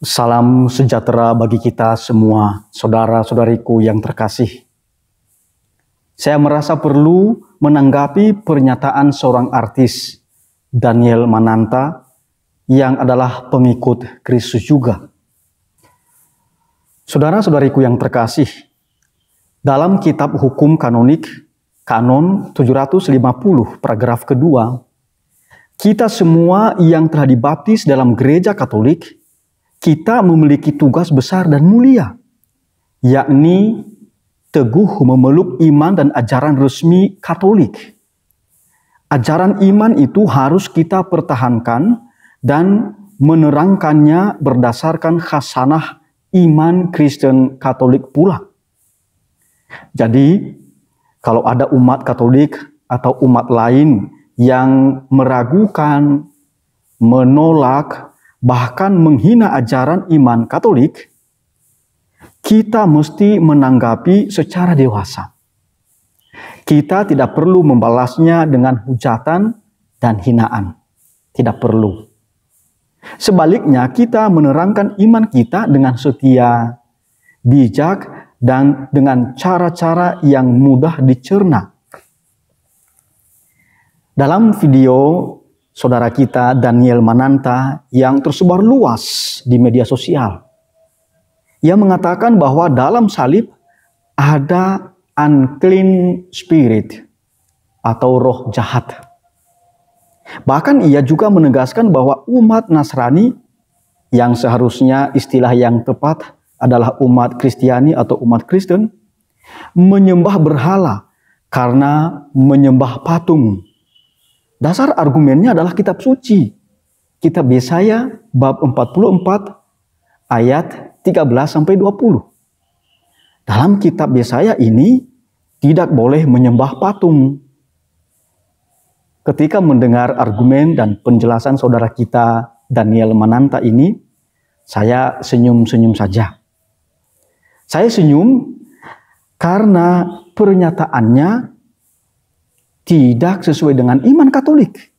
Salam sejahtera bagi kita semua, saudara-saudariku yang terkasih. Saya merasa perlu menanggapi pernyataan seorang artis, Daniel Mananta, yang adalah pengikut Kristus juga. Saudara-saudariku yang terkasih, dalam kitab hukum kanonik, Kanon 750, paragraf kedua, kita semua yang telah dibaptis dalam gereja Katolik, kita memiliki tugas besar dan mulia, yakni teguh memeluk iman dan ajaran resmi Katolik. Ajaran iman itu harus kita pertahankan dan menerangkannya berdasarkan khasanah iman Kristen Katolik pula. Jadi, kalau ada umat Katolik atau umat lain yang meragukan, menolak, bahkan menghina ajaran iman Katolik, kita mesti menanggapi secara dewasa. Kita tidak perlu membalasnya dengan hujatan dan hinaan. Tidak perlu. Sebaliknya, kita menerangkan iman kita dengan setia, bijak, dan dengan cara-cara yang mudah dicerna. Dalam video saudara kita Daniel Mananta yang tersebar luas di media sosial, ia mengatakan bahwa dalam salib ada unclean spirit atau roh jahat. Bahkan ia juga menegaskan bahwa umat Nasrani, yang seharusnya istilah yang tepat adalah umat Kristiani atau umat Kristen, menyembah berhala karena menyembah patung. Dasar argumennya adalah kitab suci. Kitab Yesaya bab 44 ayat 13-20. Dalam kitab Yesaya ini tidak boleh menyembah patung. Ketika mendengar argumen dan penjelasan saudara kita Daniel Mananta ini, saya senyum-senyum saja. Saya senyum karena pernyataannya tidak sesuai dengan iman Katolik.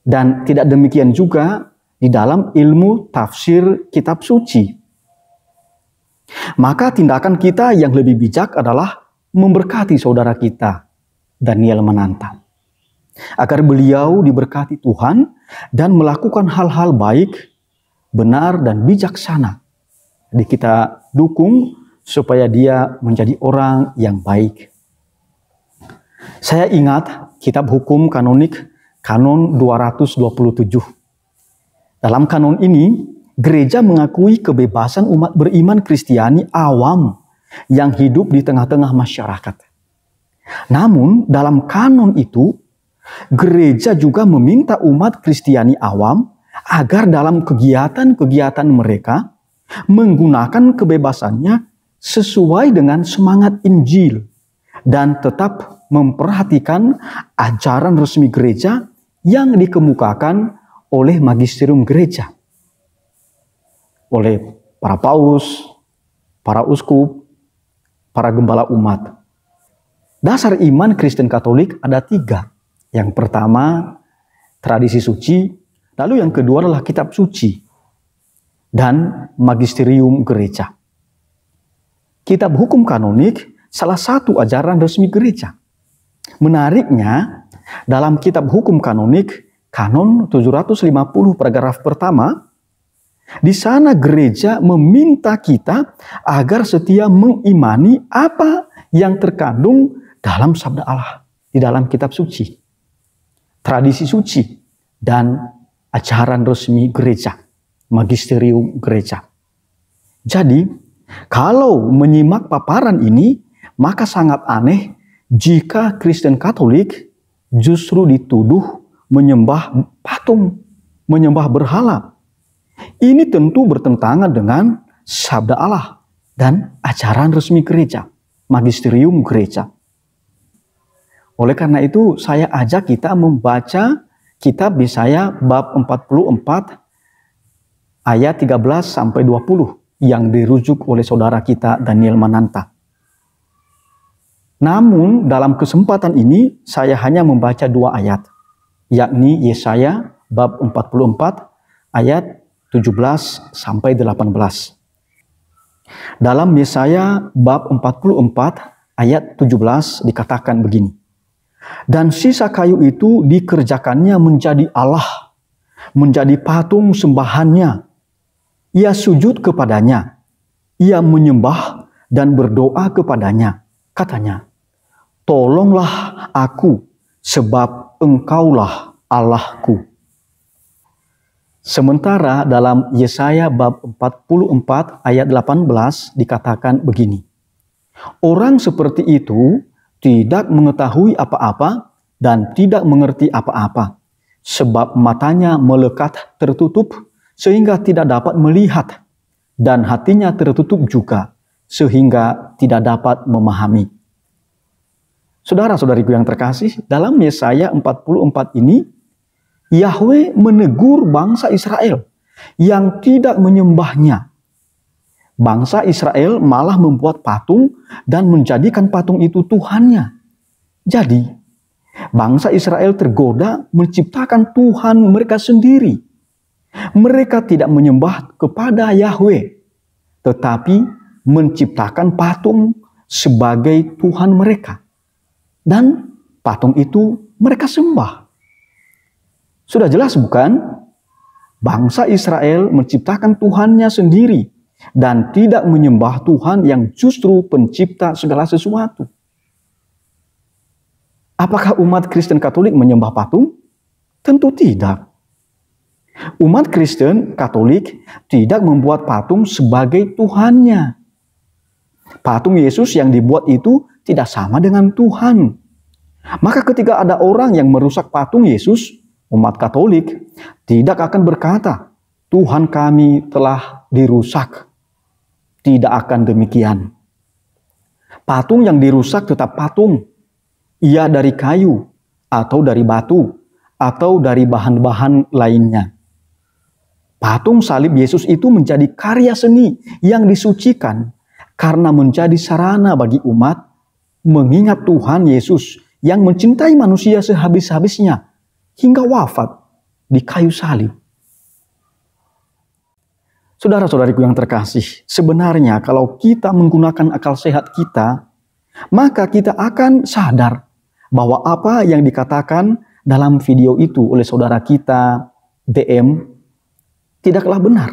Dan tidak demikian juga di dalam ilmu tafsir kitab suci. Maka tindakan kita yang lebih bijak adalah memberkati saudara kita, Daniel Mananta, agar beliau diberkati Tuhan dan melakukan hal-hal baik, benar, dan bijaksana. Jadi kita dukung supaya dia menjadi orang yang baik. Saya ingat kitab hukum kanonik Kanon 227. Dalam kanon ini, gereja mengakui kebebasan umat beriman Kristiani awam yang hidup di tengah-tengah masyarakat. Namun, dalam kanon itu, gereja juga meminta umat Kristiani awam agar dalam kegiatan-kegiatan mereka menggunakan kebebasannya sesuai dengan semangat Injil dan tetap memperhatikan ajaran resmi gereja yang dikemukakan oleh magisterium gereja, oleh para paus, para uskup, para gembala umat. Dasar iman Kristen Katolik ada 3. Yang pertama, tradisi suci, lalu yang kedua adalah kitab suci, dan magisterium gereja. Kitab hukum kanonik salah satu ajaran resmi gereja. Menariknya, dalam kitab hukum kanonik, Kanon 750 paragraf pertama, di sana gereja meminta kita agar setia mengimani apa yang terkandung dalam sabda Allah, di dalam kitab suci, tradisi suci, dan ajaran resmi gereja, magisterium gereja. Jadi, kalau menyimak paparan ini, maka sangat aneh jika Kristen Katolik justru dituduh menyembah patung, menyembah berhala. Ini tentu bertentangan dengan sabda Allah dan ajaran resmi gereja, magisterium gereja. Oleh karena itu, saya ajak kita membaca kitab Yesaya bab 44 ayat 13-20 yang dirujuk oleh saudara kita Daniel Mananta. Namun dalam kesempatan ini saya hanya membaca 2 ayat, yakni Yesaya bab 44 ayat 17 sampai 18. Dalam Yesaya bab 44 ayat 17 dikatakan begini. Dan sisa kayu itu dikerjakannya menjadi Allah, menjadi patung sembahannya. Ia sujud kepadanya, ia menyembah dan berdoa kepadanya. Katanya, tolonglah aku sebab engkaulah Allahku. Sementara dalam Yesaya bab 44 ayat 18 dikatakan begini. Orang seperti itu tidak mengetahui apa-apa dan tidak mengerti apa-apa, sebab matanya melekat tertutup sehingga tidak dapat melihat, dan hatinya tertutup juga sehingga tidak dapat memahami. Saudara-saudariku yang terkasih, dalam Yesaya 44 ini, Yahweh menegur bangsa Israel yang tidak menyembahnya. Bangsa Israel malah membuat patung dan menjadikan patung itu Tuhannya. Jadi, bangsa Israel tergoda menciptakan Tuhan mereka sendiri. Mereka tidak menyembah kepada Yahweh, tetapi menciptakan patung sebagai Tuhan mereka. Dan patung itu mereka sembah. Sudah jelas bukan? Bangsa Israel menciptakan Tuhannya sendiri dan tidak menyembah Tuhan yang justru pencipta segala sesuatu. Apakah umat Kristen Katolik menyembah patung? Tentu tidak. Umat Kristen Katolik tidak membuat patung sebagai Tuhannya. Patung Yesus yang dibuat itu tidak sama dengan Tuhan. Maka ketika ada orang yang merusak patung Yesus, umat Katolik tidak akan berkata, Tuhan kami telah dirusak. Tidak akan demikian. Patung yang dirusak tetap patung. Ia dari kayu, atau dari batu, atau dari bahan-bahan lainnya. Patung salib Yesus itu menjadi karya seni yang disucikan karena menjadi sarana bagi umat mengingat Tuhan Yesus yang mencintai manusia sehabis-habisnya hingga wafat di kayu salib. Saudara-saudariku yang terkasih, sebenarnya kalau kita menggunakan akal sehat kita, maka kita akan sadar bahwa apa yang dikatakan dalam video itu oleh saudara kita, DM, tidaklah benar.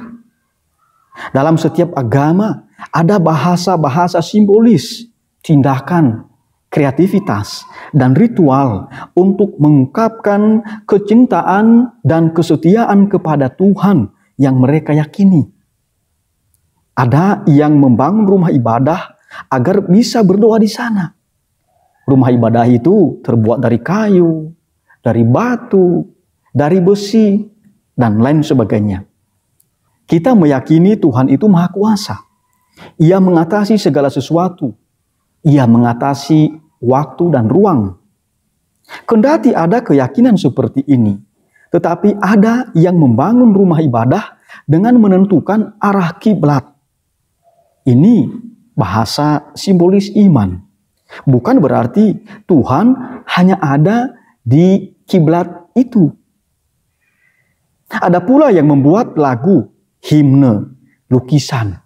Dalam setiap agama ada bahasa-bahasa simbolis, tindakan, kreativitas, dan ritual untuk mengungkapkan kecintaan dan kesetiaan kepada Tuhan yang mereka yakini. Ada yang membangun rumah ibadah agar bisa berdoa di sana. Rumah ibadah itu terbuat dari kayu, dari batu, dari besi, dan lain sebagainya. Kita meyakini Tuhan itu Maha Kuasa. Ia mengatasi segala sesuatu. Ia mengatasi waktu dan ruang. Kendati ada keyakinan seperti ini, tetapi ada yang membangun rumah ibadah dengan menentukan arah kiblat. Ini bahasa simbolis iman. Bukan berarti Tuhan hanya ada di kiblat itu. Ada pula yang membuat lagu, himne, lukisan,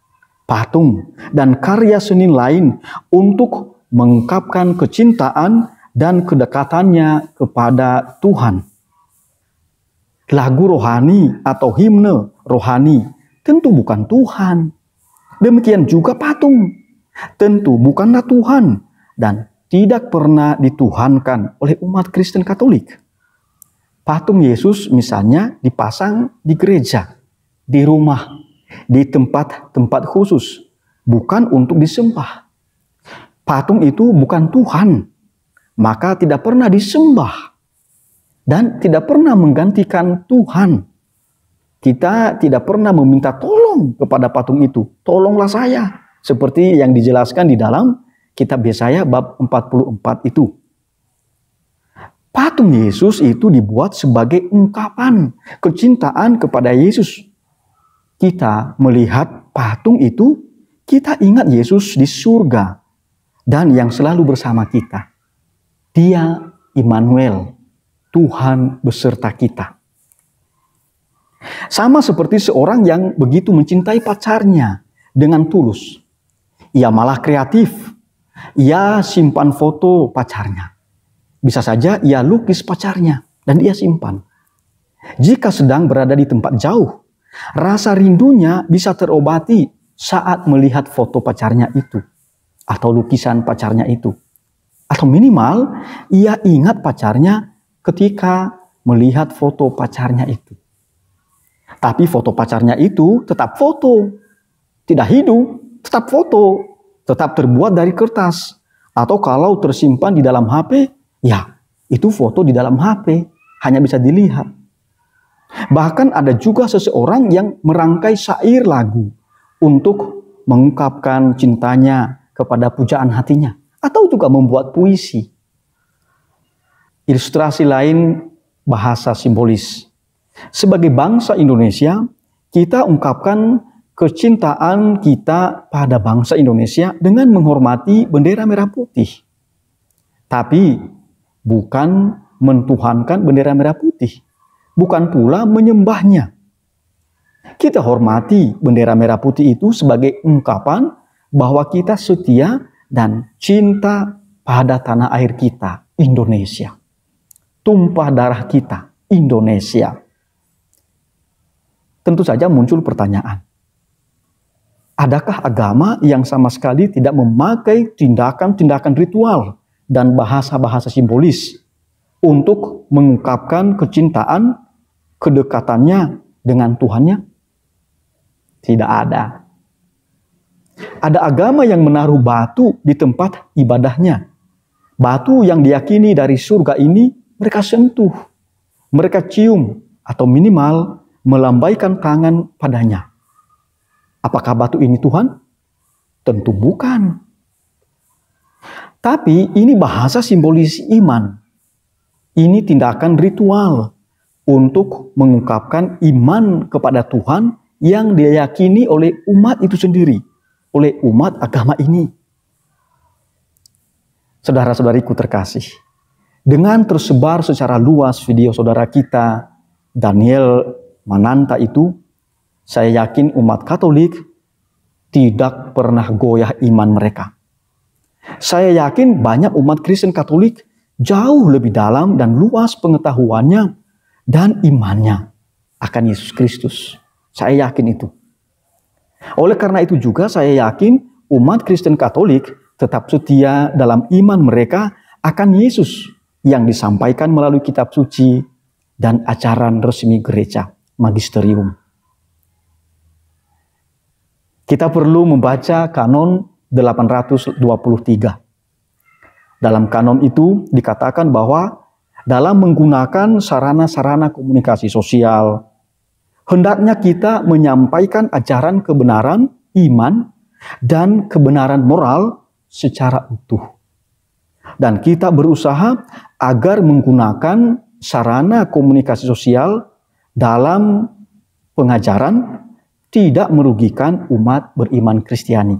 patung, dan karya seni lain untuk mengungkapkan kecintaan dan kedekatannya kepada Tuhan. Lagu rohani atau himne rohani tentu bukan Tuhan. Demikian juga patung, tentu bukanlah Tuhan dan tidak pernah dituhankan oleh umat Kristen Katolik. Patung Yesus misalnya dipasang di gereja, di rumah, di tempat-tempat khusus, bukan untuk disembah. Patung itu bukan Tuhan, maka tidak pernah disembah dan tidak pernah menggantikan Tuhan. Kita tidak pernah meminta tolong kepada patung itu. Tolonglah saya. Seperti yang dijelaskan di dalam kitab Yesaya bab 44 itu. Patung Yesus itu dibuat sebagai ungkapan kecintaan kepada Yesus. Kita melihat patung itu, kita ingat Yesus di surga dan yang selalu bersama kita. Dia Immanuel, Tuhan beserta kita. Sama seperti seorang yang begitu mencintai pacarnya dengan tulus. Ia malah kreatif. Ia simpan foto pacarnya. Bisa saja ia lukis pacarnya dan ia simpan. Jika sedang berada di tempat jauh, rasa rindunya bisa terobati saat melihat foto pacarnya itu atau lukisan pacarnya itu. Atau minimal ia ingat pacarnya ketika melihat foto pacarnya itu. Tapi foto pacarnya itu tetap foto, tidak hidup, tetap foto, tetap terbuat dari kertas. Atau kalau tersimpan di dalam HP, ya itu foto di dalam HP, hanya bisa dilihat. Bahkan ada juga seseorang yang merangkai syair lagu untuk mengungkapkan cintanya kepada pujaan hatinya. Atau juga membuat puisi. Ilustrasi lain, bahasa simbolis. Sebagai bangsa Indonesia, kita ungkapkan kecintaan kita pada bangsa Indonesia dengan menghormati bendera merah putih. Tapi bukan mentuhankan bendera merah putih. Bukan pula menyembahnya. Kita hormati bendera merah putih itu sebagai ungkapan bahwa kita setia dan cinta pada tanah air kita, Indonesia. Tumpah darah kita, Indonesia. Tentu saja muncul pertanyaan. Adakah agama yang sama sekali tidak memakai tindakan-tindakan ritual dan bahasa-bahasa simbolis untuk mengungkapkan kecintaan, kedekatannya dengan Tuhannya? Tidak ada. Ada agama yang menaruh batu di tempat ibadahnya. Batu yang diyakini dari surga ini mereka sentuh, mereka cium, atau minimal melambaikan tangan padanya. Apakah batu ini Tuhan? Tentu bukan. Tapi ini bahasa simbolis iman. Ini tindakan ritual untuk mengungkapkan iman kepada Tuhan yang diyakini oleh umat itu sendiri. Oleh umat agama ini. Saudara-saudariku terkasih, dengan tersebar secara luas video saudara kita Daniel Mananta itu, saya yakin umat Katolik tidak pernah goyah iman mereka. Saya yakin banyak umat Kristen Katolik jauh lebih dalam dan luas pengetahuannya dan imannya akan Yesus Kristus. Saya yakin itu. Oleh karena itu juga saya yakin umat Kristen Katolik tetap setia dalam iman mereka akan Yesus yang disampaikan melalui kitab suci dan ajaran resmi gereja, magisterium. Kita perlu membaca kanon 823. Dalam kanon itu dikatakan bahwa dalam menggunakan sarana-sarana komunikasi sosial, hendaknya kita menyampaikan ajaran kebenaran, iman, dan kebenaran moral secara utuh. Dan kita berusaha agar menggunakan sarana komunikasi sosial dalam pengajaran tidak merugikan umat beriman Kristiani.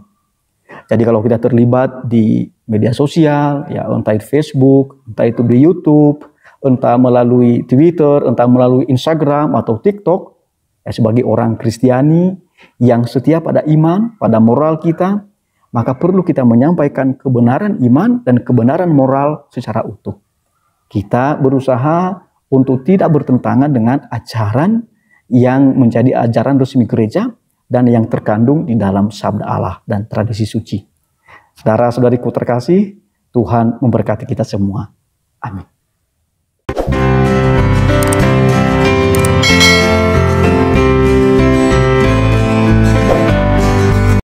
Jadi kalau kita terlibat di media sosial, ya entah itu Facebook, entah itu di YouTube, entah melalui Twitter, entah melalui Instagram atau TikTok, sebagai orang Kristiani yang setia pada iman, pada moral kita, maka perlu kita menyampaikan kebenaran iman dan kebenaran moral secara utuh. Kita berusaha untuk tidak bertentangan dengan ajaran yang menjadi ajaran resmi gereja dan yang terkandung di dalam sabda Allah dan tradisi suci. Saudara-saudariku terkasih, Tuhan memberkati kita semua. Amin.